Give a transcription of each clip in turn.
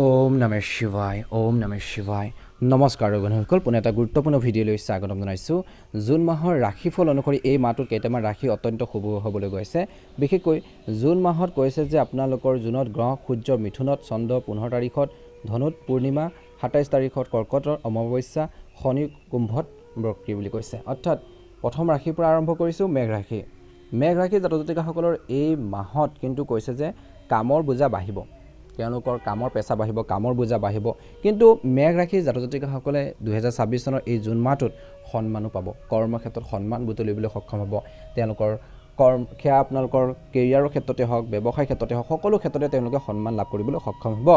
ওম নমঃ শিৱায় ওম নমঃ শিৱায় নমস্কাৰ বন্ধুসকল পুনে এটা গুৰুত্বপূৰ্ণ ভিডিঅ'লৈ স্বাগতম জনাইছোঁ জুন মাহৰ ৰাশিফল অনুসৰি এই মাহটোত কেইটামান ৰাশি অত্যন্ত শুভ হ'বলৈ গৈছে বিশেষকৈ জুন মাহত কৈছে যে আপোনালোকৰ জুনত গ্ৰহ সূৰ্য মিথুনত চন্দ্ৰ 15 তাৰিখত ধনুত পূৰ্ণিমা 27 তাৰিখত কৰ্কটৰ অমাৱস্যা শনি কুম্ভত বক্ৰী বুলি কৈছে অৰ্থাৎ প্ৰথম ৰাশিৰ পৰা আৰম্ভ কৰিছোঁ মেঘ ৰাশি জাতক জাতিকাসকলৰ এই মাহত কিন্তু কৈছে যে কামৰ বোজা বাঢ়িব তেওঁলোকৰ কামৰ পেছা বাঢ়িব কামৰ বোজা বাঢ়িব কিন্তু মেঘ ৰাশি জাতক জাতিকাসকলে 2026 চনৰ এই জুন মাহটোত সন্মানো পাব কৰ্মক্ষেত্ৰত সন্মান বুটলিবলৈ সক্ষম হ'ব তেওঁলোকৰ সেয়া আপোনালোকৰ কেৰিয়াৰৰ ক্ষেত্ৰতে হওক ব্যৱসায় ক্ষেত্ৰতে হওক সকলো ক্ষেত্ৰতে তেওঁলোকে সন্মান লাভ কৰিবলৈ সক্ষম হ'ব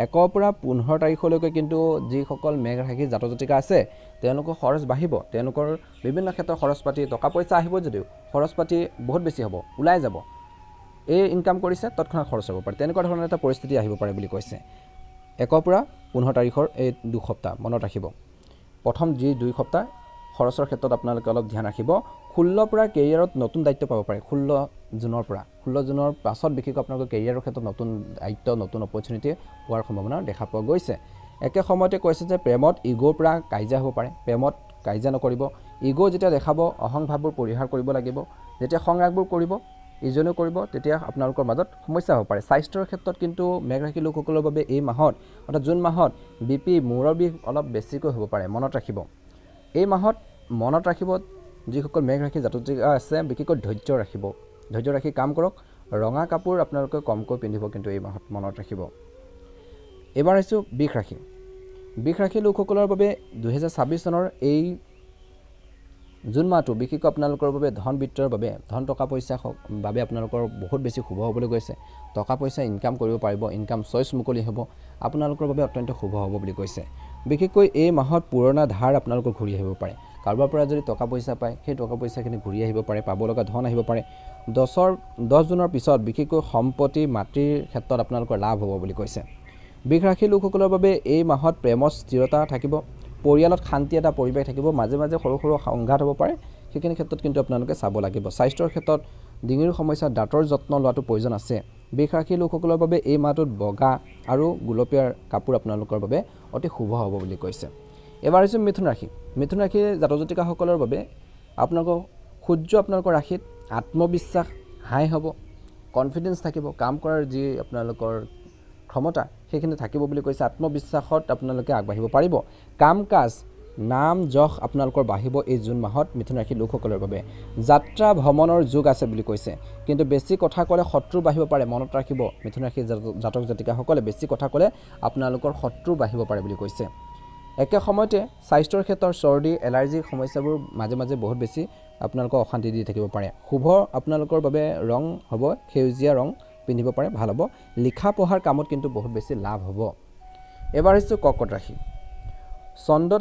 1 পৰা 15 তাৰিখলৈকে কিন্তু যিসকল মেঘ ৰাশি জাতক জাতিকা আছে তেওঁলোকৰ খৰচ বাঢ়িব তেওঁলোকৰ বিভিন্ন ক্ষেত্ৰৰ খৰচ পাতি টকা পইচা আহিব যদিও খৰচ পাতি বহুত বেছি হ'ব ওলাই যাব এই ইনকাম কৰিছে তৎক্ষণাত খৰচ হ'ব পাৰে তেনেকুৱা ধৰণৰ এটা পৰিস্থিতি আহিব পাৰে বুলি কৈছে 1 পৰা 15 তাৰিখৰ এই 2 সপ্তাহ মনত ৰাখিব প্ৰথম যি 2 সপ্তাহ খৰচৰ ক্ষেত্ৰত আপোনালোকে অলপ ধ্যান ৰাখিব 16 পৰা কেৰিয়াৰত নতুন দায়িত্ব পাব পাৰে 16 জুনৰ পাছত বিশেষকৈ আপোনালোকৰ কেৰিয়াৰৰ ক্ষেত্ৰত নতুন দায়িত্ব নতুন অপৰচুনিটি হোৱাৰ সম্ভাৱনা দেখা পোৱা গৈছে একে সময়তে কৈছে যে প্ৰেমত ইগোৰ পৰা কাজিয়া হ'ব পাৰে প্ৰেমত কাজিয়া নকৰিব ইগো যেতিয়া দেখাব অহংভাৱবোৰ পৰিহাৰ কৰিব লাগিব যেতিয়া সংৰাগবোৰ কৰিব ইজনেও কৰিব তেতিয়া আপোনালোকৰ মাজত সমস্যা হ'ব পাৰে স্বাস্থ্যৰ ক্ষেত্ৰত কিন্তু মেঘ ৰাশি লোকসকলৰ বাবে এই মাহত অৰ্থাৎ জুন মাহত বিপি মূৰৰ বিষ অলপ বেছিকৈ হ'ব পাৰে মনত ৰাখিব এই মাহত মনত ৰাখিব যিসকল মেঘ ৰাশি জাতক জাতিকা আছে বিশেষকৈ ধৈৰ্য ৰাখি কাম কৰক ৰঙা কাপোৰ আপোনালোকে কমকৈ পিন্ধিব কিন্তু এই মাহত মনত ৰাখিব এবাৰ আহিছোঁ বিষ ৰাশি লোকসকলৰ বাবে 2026 চনৰ এই জুন মাহটো বিশেষকৈ আপোনালোকৰ বাবে ধন বিত্তৰ বাবে ধন টকা পইচা বাবে আপোনালোকৰ বহুত বেছি শুভ হ'বলৈ গৈছে টকা পইচা ইনকাম কৰিব পাৰিব ইনকাম চইচ মুকলি হ'ব আপোনালোকৰ বাবে অত্যন্ত শুভ হ'ব বুলি কৈছে বিশেষকৈ এই মাহত পুৰণা ধাৰ আপোনালোকৰ ঘূৰি আহিব পাৰে কাৰোবাৰ পৰা যদি টকা পইচা পায় সেই টকা পইচাখিনি ঘূৰি আহিব পাৰে পাব লগা ধন আহিব পাৰে 10 জুনৰ পিছত বিশেষকৈ সম্পত্তি মাটিৰ ক্ষেত্ৰত আপোনালোকৰ লাভ হ'ব বুলি কৈছে বিষ ৰাশি লোকসকলৰ বাবে এই মাহত প্ৰেমৰ স্থিৰতা থাকিব পৰিয়ালত শান্তি এটা পৰিৱেশ থাকিব মাজে মাজে সৰু সংঘাত হ'ব পাৰে সেইখিনি ক্ষেত্ৰত কিন্তু আপোনালোকে চাব লাগিব স্বাস্থ্যৰ ক্ষেত্ৰত ডিঙিৰ সমস্যা দাঁতৰ যত্ন লোৱাটো প্ৰয়োজন আছে বিষ ৰাশি লোকসকলৰ বাবে এই মাহটোত বগা আৰু গুলপীয়া কাপোৰ আপোনালোকৰ বাবে অতি শুভ হ'ব বুলি কৈছে এবাৰ হৈছে মিথুন ৰাশি জাতক জাতিকাসকলৰ বাবে আপোনালোকৰ সূৰ্য আপোনালোকৰ ৰাশিত আত্মবিশ্বাস হাই হ'ব কনফিডেন্স থাকিব কাম কৰাৰ যি আপোনালোকৰ ক্ষমতা সেইখিনি থাকিব বুলি কৈছে আত্মবিশ্বাসত আপোনালোকে আগবাঢ়িব পাৰিব কাম কাজ নাম যশ আপোনালোকৰ বাঢ়িব এই জুন মাহত মিথুন ৰাশি লোকসকলৰ বাবে যাত্ৰা ভ্ৰমণৰ যোগ আছে বুলি কৈছে কিন্তু বেছি কথা ক'লে শত্ৰু বাঢ়িব পাৰে মনত ৰাখিব মিথুন ৰাশি জাতক জাতিকাসকলে বেছি কথা ক'লে আপোনালোকৰ শত্ৰু বাঢ়িব পাৰে বুলি কৈছে একে সময়তে স্বাস্থ্যৰ ক্ষেত্ৰত চৰ্দি এলাৰ্জিৰ সমস্যাবোৰ মাজে মাজে বহুত বেছি আপোনালোকক অশান্তি দি থাকিব পাৰে শুভ আপোনালোকৰ বাবে ৰং হ'ব সেউজীয়া ৰং পিন্ধিব পাৰে ভাল হ'ব লিখা পঢ়াৰ কামত কিন্তু বহুত বেছি লাভ হ'ব এবাৰ হৈছে কৰ্কট ৰাশি চন্দ্ৰ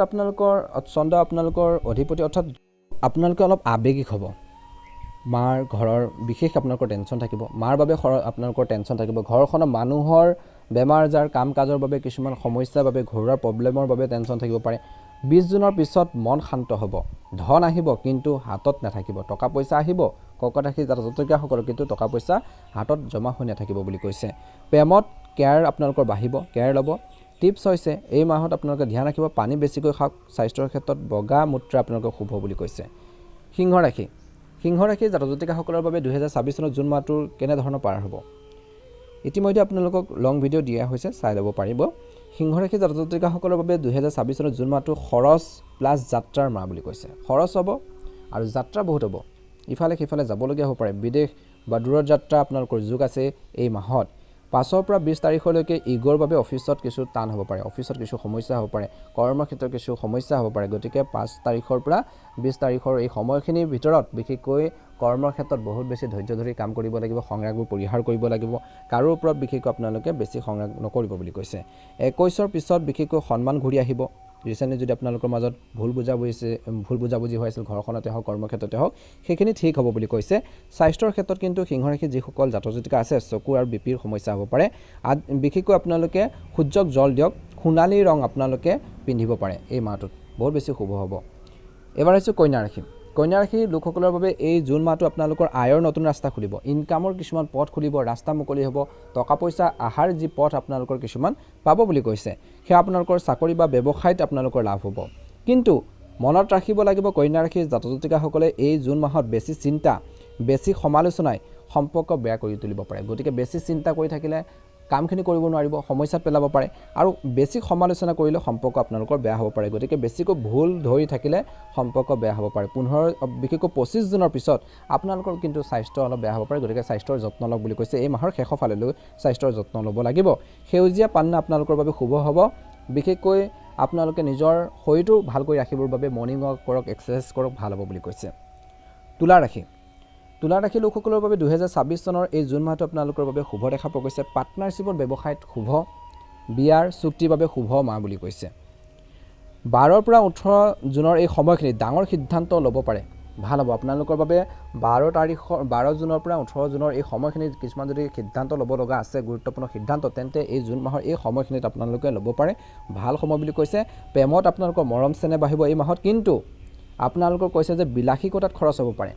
আপোনালোকৰ অধিপতি অৰ্থাৎ আপোনালোকে অলপ আবেগিক হ'ব মাৰ ঘৰৰ বিশেষ আপোনালোকৰ টেনশ্যন থাকিব মাৰ বাবে আপোনালোকৰ টেনশ্যন থাকিব ঘৰখনৰ মানুহৰ বেমাৰ আজাৰ কাম কাজৰ বাবে কিছুমান সমস্যাৰ বাবে ঘৰুৱা প্ৰব্লেমৰ বাবে টেনশ্যন থাকিব পাৰে 20 জুনৰ পিছত মন শান্ত হ'ব ধন আহিব কিন্তু হাতত নাথাকিব টকা পইচা আহিব কৰ্কট ৰাশি জাতক জাতিকাসকলৰ কিন্তু টকা পইচা হাতত জমা হৈ নাথাকিব বুলি কৈছে প্ৰেমত কেয়াৰ আপোনালোকৰ বাঢ়িব কেয়াৰ ল'ব টিপছ হৈছে এই মাহত আপোনালোকে ধ্যান ৰাখিব পানী বেছিকৈ খাওক স্বাস্থ্যৰ ক্ষেত্ৰত বগা মূত্ৰ আপোনালোকৰ শুভ বুলি কৈছে সিংহ ৰাশি জাতক জাতিকাসকলৰ বাবে 2026 চনৰ জুন মাহটোৰ কেনেধৰণৰ পাৰ হ'ব ইতিমধ্যে আপোনালোকক লং ভিডিঅ' দিয়া হৈছে চাই ল'ব পাৰিব সিংহ ৰাশি জাতক জাতিকাসকলৰ বাবে 2026 চনৰ জুন মাহটো খৰচ প্লাছ যাত্ৰাৰ মাহ বুলি কৈছে খৰচ হ'ব আৰু যাত্ৰা বহুত হ'ব ইফালে সিফালে যাবলগীয়া হ'ব পাৰে বিদেশ বা দূৰৰ যাত্ৰা আপোনালোকৰ যোগ আছে এই মাহত 5 পৰা 20 তাৰিখলৈকে ইগোৰ বাবে অফিচত কিছু টান হ'ব পাৰে অফিচত কিছু সমস্যা হ'ব পাৰে কৰ্মক্ষেত্ৰত কিছু সমস্যা হ'ব পাৰে গতিকে 5 তাৰিখৰ পৰা 20 তাৰিখৰ এই সময়খিনিৰ ভিতৰত বিশেষকৈ কৰ্মৰ ক্ষেত্ৰত বহুত বেছি ধৈৰ্য ধৰি কাম কৰিব লাগিব সংৰাগবোৰ পৰিহাৰ কৰিব লাগিব কাৰো ওপৰত বিশেষকৈ আপোনালোকে বেছি সংৰাগ নকৰিব বুলি কৈছে 21ৰ পিছত বিশেষকৈ সন্মান ঘূৰি আহিব ৰিচেণ্টলি যদি আপোনালোকৰ মাজত ভুল বুজাবুজি হৈ আছিল ঘৰখনতে হওক কৰ্মক্ষেত্ৰতে হওক সেইখিনি ঠিক হ'ব বুলি কৈছে স্বাস্থ্যৰ ক্ষেত্ৰত কিন্তু সিংহ ৰাশি যিসকল জাতক জাতিকা আছে চকু আৰু বিপিৰ সমস্যা হ'ব পাৰে বিশেষকৈ আপোনালোকে সূৰ্যক জল দিয়ক সোণালী ৰং আপোনালোকে পিন্ধিব পাৰে এই মাহটোত বহুত বেছি শুভ হ'ব এবাৰ আহিছোঁ কন্যা কন্যা ৰাশিৰ লোকসকলৰ বাবে এই জুন মাহটো আপোনালোকৰ আয়ৰ নতুন ৰাস্তা খুলিব, ইনকামৰ কিছুমান পথ খুলিব, ৰাস্তা মুকলি হ'ব, টকা পইচা আহাৰ যি পথ আপোনালোকৰ কিছুমান পাব বুলি কৈছে, সেয়া আপোনালোকৰ চাকৰি বা ব্যৱসায়ত আপোনালোকৰ লাভ হ'ব। কিন্তু মনত ৰাখিব লাগিব কন্যা ৰাশিৰ জাতক জাতিকাসকলে এই জুন মাহত বেছি চিন্তা, বেছি সমালোচনাই সম্পৰ্ক বেয়া কৰি তুলিব পাৰে। গতিকে বেছি চিন্তা কৰি থাকিলে কামখিনি কৰিব নোৱাৰিব, সমস্যাত পেলাব পাৰে, আৰু বেছি সমালোচনা কৰিলে সম্পৰ্ক আপোনালোকৰ বেয়া হ'ব পাৰে। গতিকে বেছিকৈ ভুল ধৰি থাকিলে সম্পৰ্ক বেয়া হ'ব পাৰে। বিশেষকৈ 25 জুনৰ পিছত আপোনালোকৰ কিন্তু স্বাস্থ্য অলপ বেয়া হ'ব পাৰে। গতিকে স্বাস্থ্যৰ যত্ন লওক বুলি কৈছে। এই মাহৰ শেষৰ ফাললৈ স্বাস্থ্যৰ যত্ন ল'ব লাগিব। সেউজীয়া পানী আপোনালোকৰ বাবে শুভ হ'ব। বিশেষকৈ আপোনালোকে নিজৰ শৰীৰটো ভালকৈ ৰাখিবৰ বাবে মৰ্ণিং ৱাক কৰক, এক্সাৰচাইজ কৰক, ভাল হ'ব বুলি কৈছে। তুলা ৰাশি লোকসকলৰ বাবে 2026 চনৰ এই জুন মাহটো আপোনালোকৰ বাবে শুভ দেখা পোৱা গৈছে। পাৰ্টনাৰশ্বিপৰ ব্যৱসায়ত শুভ, বিয়াৰ চুক্তিৰ বাবে শুভ মাহ বুলি কৈছে। 12 পৰা 18 জুনৰ এই সময়খিনিত ডাঙৰ সিদ্ধান্ত ল'ব পাৰে, ভাল হ'ব আপোনালোকৰ বাবে। 12 জুনৰ পৰা 18 জুনৰ এই সময়খিনিত কিছুমান যদি সিদ্ধান্ত ল'ব লগা আছে, গুৰুত্বপূৰ্ণ সিদ্ধান্ত, তেন্তে এই জুন মাহৰ এই সময়খিনিত আপোনালোকে ল'ব পাৰে, ভাল সময় বুলি কৈছে। প্ৰেমত আপোনালোকৰ মৰম চেনেহ বাঢ়িব এই মাহত। কিন্তু আপোনালোকৰ কৈছে যে বিলাসিকতাত খৰচ হ'ব পাৰে,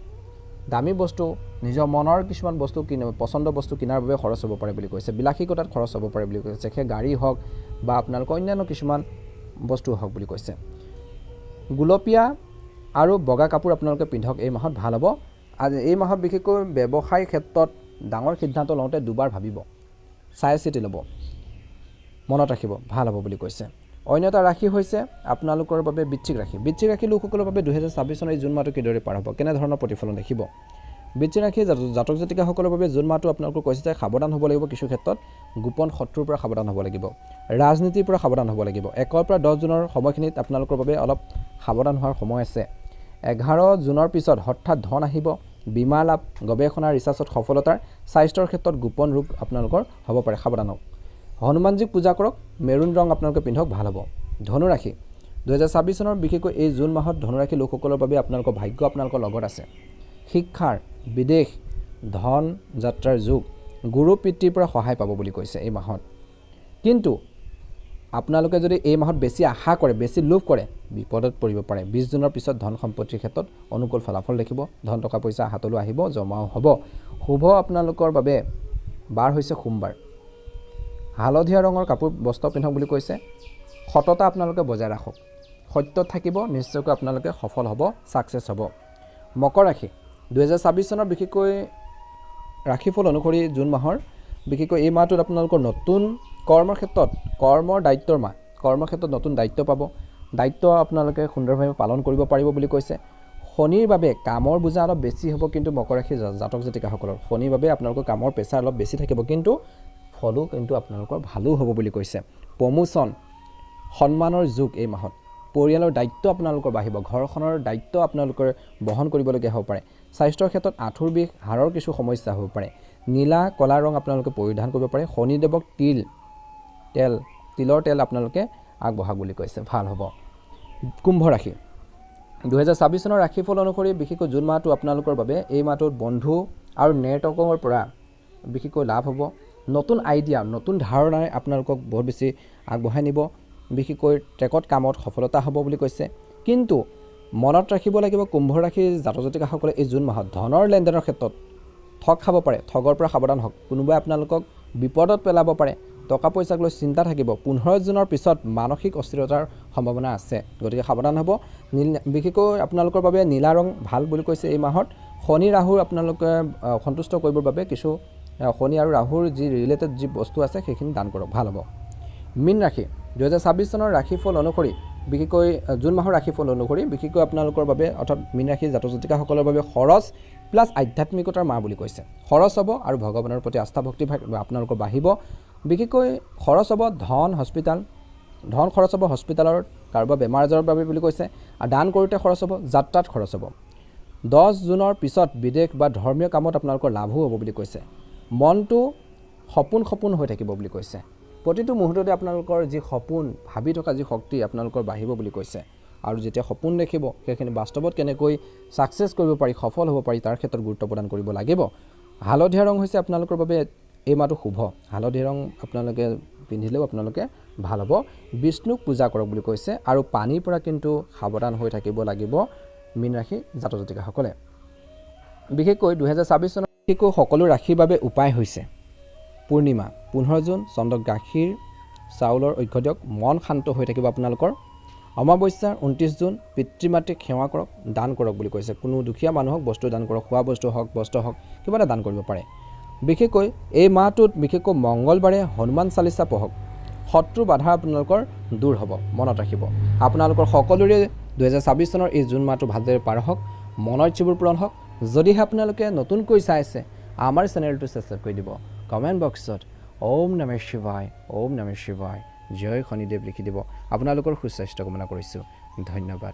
দামী বস্তু, নিজৰ মনৰ কিছুমান বস্তু পচন্দ বস্তু কিনাৰ বাবে খৰচ হ'ব পাৰে বুলি কৈছে। বিলাসিকতাত খৰচ হ'ব পাৰে বুলি কৈছে, সেই গাড়ী হওক বা আপোনালোকৰ অন্যান্য কিছুমান বস্তু হওক বুলি কৈছে। গুলপীয়া আৰু বগা কাপোৰ আপোনালোকে পিন্ধক, এই মাহত ভাল হ'ব। এই মাহত বিশেষকৈ ব্যৱসায় ক্ষেত্ৰত ডাঙৰ সিদ্ধান্ত লওঁতে দুবাৰ ভাবিব, চাই চিতি ল'ব, মনত ৰাখিব, ভাল হ'ব বুলি কৈছে। অন্য এটা ৰাশি হৈছে আপোনালোকৰ বাবে বৃশ্চিক ৰাশি। বৃশ্চিক ৰাশি লোকসকলৰ বাবে 2026 চনৰ এই জুন মাহটো কিদৰে পাৰ হ'ব, কেনেধৰণৰ প্ৰতিফলন দেখিব। বৃশ্চিক ৰাশি জাতক জাতিকাসকলৰ বাবে জুন মাহটো আপোনালোকক কৈছে যে সাৱধান হ'ব লাগিব, কিছু ক্ষেত্ৰত গোপন শত্ৰুৰ পৰা সাৱধান হ'ব লাগিব, ৰাজনীতিৰ পৰা সাৱধান হ'ব লাগিব। 1 পৰা 10 জুনৰ সময়খিনিত আপোনালোকৰ বাবে অলপ সাৱধান হোৱাৰ সময় আছে। 11 জুনৰ পিছত হঠাৎ ধন আহিব, বীমা লাভ, গৱেষণা ৰিচাৰ্চত সফলতাৰ, স্বাস্থ্যৰ ক্ষেত্ৰত গোপন ৰোগ আপোনালোকৰ হ'ব পাৰে, সাৱধান হওক। হনুমানজীক পূজা কৰক, মেৰুণ ৰং আপোনালোকে পিন্ধক, ভাল হ'ব। ধনুৰাশি 2026 চনৰ বিশেষকৈ এই জুন মাহত ধনুৰাশি লোকসকলৰ বাবে আপোনালোকৰ ভাগ্য আপোনালোকৰ লগত আছে। শিক্ষাৰ, বিদেশ, ধন যাত্ৰাৰ যোগ, গুৰু পিতৃৰ পৰা সহায় পাব বুলি কৈছে এই মাহত। কিন্তু আপোনালোকে যদি এই মাহত বেছি আশা কৰে, বেছি লোভ কৰে, বিপদত পৰিব পাৰে। 20 জুনৰ পিছত ধন সম্পত্তিৰ ক্ষেত্ৰত অনুকূল ফলাফল দেখিব, ধন টকা পইচা হাতলৈ আহিব, জমাও হ'ব। শুভ আপোনালোকৰ বাবে বাৰ হৈছে সোমবাৰ। হালধীয়া ৰঙৰ কাপোৰ বস্ত্ৰ পিন্ধক বুলি কৈছে। সততা আপোনালোকে বজাই ৰাখক, সত্যত থাকিব, নিশ্চয়কৈ আপোনালোকে সফল হ'ব, ছাকচেছ হ'ব। মকৰ ৰাশি 2026 চনৰ বিশেষকৈ ৰাশিফল অনুসৰি জুন মাহৰ বিশেষকৈ এই মাহটোত আপোনালোকৰ নতুন কৰ্মৰ ক্ষেত্ৰত, কৰ্মৰ দায়িত্বৰ মাহ, কৰ্মৰ ক্ষেত্ৰত নতুন দায়িত্ব পাব, দায়িত্ব আপোনালোকে সুন্দৰভাৱে পালন কৰিব পাৰিব বুলি কৈছে। শনিৰ বাবে কামৰ বোজা অলপ বেছি হ'ব, কিন্তু মকৰ ৰাশি জাতক জাতিকাসকলৰ শনিৰ বাবে আপোনালোকৰ কামৰ প্ৰেছাৰ অলপ বেছি থাকিব, কিন্তু ফলো কিন্তু আপোনালোকৰ ভালো হ'ব বুলি কৈছে। প্ৰমোশ্যন, সন্মানৰ যুগ এই মাহত। পৰিয়ালৰ দায়িত্ব আপোনালোকৰ বাঢ়িব, ঘৰখনৰ দায়িত্ব আপোনালোকৰ বহন কৰিবলগীয়া হ'ব পাৰে। স্বাস্থ্যৰ ক্ষেত্ৰত আঁঠুৰ বিষ, হাড়ৰ কিছু সমস্যা হ'ব পাৰে। নীলা কলা ৰং আপোনালোকে পৰিধান কৰিব পাৰে। শনিদেৱক তিলৰ তেল আপোনালোকে আগবঢ়াওক বুলি কৈছে, ভাল হ'ব। কুম্ভ ৰাশি 2026 চনৰ ৰাশিফল অনুসৰি বিশেষকৈ জুন মাহটো আপোনালোকৰ বাবে এই মাহটোত বন্ধু আৰু নেটৱৰ্কৰ পৰা বিশেষকৈ লাভ হ'ব। নতুন আইডিয়া, নতুন ধাৰণাই আপোনালোকক বহুত বেছি আগবঢ়াই নিব, বিশেষকৈ ট্ৰেকত কামত সফলতা হ'ব বুলি কৈছে। কিন্তু মনত ৰাখিব লাগিব কুম্ভ ৰাশিৰ জাতক জাতিকাসকলে এই জুন মাহত ধনৰ লেনদেনৰ ক্ষেত্ৰত ঠগ খাব পাৰে, ঠগৰ পৰা সাৱধান হওক। কোনোবাই আপোনালোকক বিপদত পেলাব পাৰে, টকা পইচাক লৈ চিন্তা থাকিব। 15 জুনৰ পিছত মানসিক অস্থিৰতাৰ সম্ভাৱনা আছে, গতিকে সাৱধান হ'ব। বিশেষকৈ আপোনালোকৰ বাবে নীলা ৰং ভাল বুলি কৈছে এই মাহত। শনি ৰাহুৰ আপোনালোকে সন্তুষ্ট কৰিবৰ বাবে কিছু শনি আৰু ৰাহুৰ যি ৰিলেটেড যি বস্তু আছে সেইখিনি দান কৰক, ভাল হ'ব। মীন ৰাশি 2026 চনৰ ৰাশিফল অনুসৰি বিশেষকৈ জুন মাহৰ ৰাশিফল অনুসৰি বিশেষকৈ আপোনালোকৰ বাবে অৰ্থাৎ মীন ৰাশিৰ জাতক জাতিকাসকলৰ বাবে খৰচ প্লাছ আধ্যাত্মিকতাৰ মাহ বুলি কৈছে। খৰচ হ'ব আৰু ভগৱানৰ প্ৰতি আস্থা ভক্তি আপোনালোকৰ বাঢ়িব। বিশেষকৈ খৰচ হ'ব ধন খৰচ হ'ব হস্পিটেলৰ কাৰোবাৰ বেমাৰ আজাৰৰ বাবে বুলি কৈছে। আৰু দান কৰোঁতে খৰচ হ'ব, যাত্ৰাত খৰচ হ'ব। 10 জুনৰ পিছত বিদেশ বা ধৰ্মীয় কামত আপোনালোকৰ লাভো হ'ব বুলি কৈছে। মনটো সপোন হৈ থাকিব বুলি কৈছে। প্ৰতিটো মুহূৰ্ততে আপোনালোকৰ যি সপোন, ভাবি থকা যি শক্তি আপোনালোকৰ বাঢ়িব বুলি কৈছে। আৰু যেতিয়া সপোন দেখিব সেইখিনি বাস্তৱত কেনেকৈ ছাকচেছ কৰিব পাৰি, সফল হ'ব পাৰি, তাৰ ক্ষেত্ৰত গুৰুত্ব প্ৰদান কৰিব লাগিব। হালধীয়া ৰং হৈছে আপোনালোকৰ বাবে এই মাহটো শুভ। হালধীয়া ৰং আপোনালোকে পিন্ধিলেও আপোনালোকে ভাল হ'ব। বিষ্ণুক পূজা কৰক বুলি কৈছে। আৰু পানীৰ পৰা কিন্তু সাৱধান হৈ থাকিব লাগিব, মীন ৰাশি জাতক জাতিকাসকলে বিশেষকৈ 2026 চনত বিশেষকৈ সকলো ৰাশিৰ বাবে উপায় হৈছে পূৰ্ণিমা 15 জুন চন্দ্ৰক গাখীৰ চাউলৰ অৰ্ঘ্য দিয়ক মন শান্ত হৈ থাকিব আপোনালোকৰ অমাৱস্যাৰ 29 জুন পিতৃ মাতৃক সেৱা কৰক দান কৰক বুলি কৈছে কোনো দুখীয়া মানুহক বস্তু দান কৰক খোৱা বস্তু হওক বস্ত্ৰ হওক কিবা এটা দান কৰিব পাৰে বিশেষকৈ এই মাহটোত বিশেষকৈ মংগলবাৰে হনুমান চালিচা পঢ়ক শত্ৰু বাধা আপোনালোকৰ দূৰ হ'ব মনত ৰাখিব আপোনালোকৰ সকলোৰে 2026 চনৰ এই জুন মাহটো ভালদৰে পাৰ হওক মনৰ ইচ্ছাবোৰ পূৰণ হওক যদিহে আপোনালোকে নতুনকৈ চাই আছে আমাৰ চেনেলটো ছাবস্ক্ৰাইব কৰি দিব কমেণ্ট বক্সত ওম নমঃ শিৱায় জয় শনিদেৱ লিখি দিব আপোনালোকৰ সুস্বাস্থ্য কামনা কৰিছোঁ ধন্যবাদ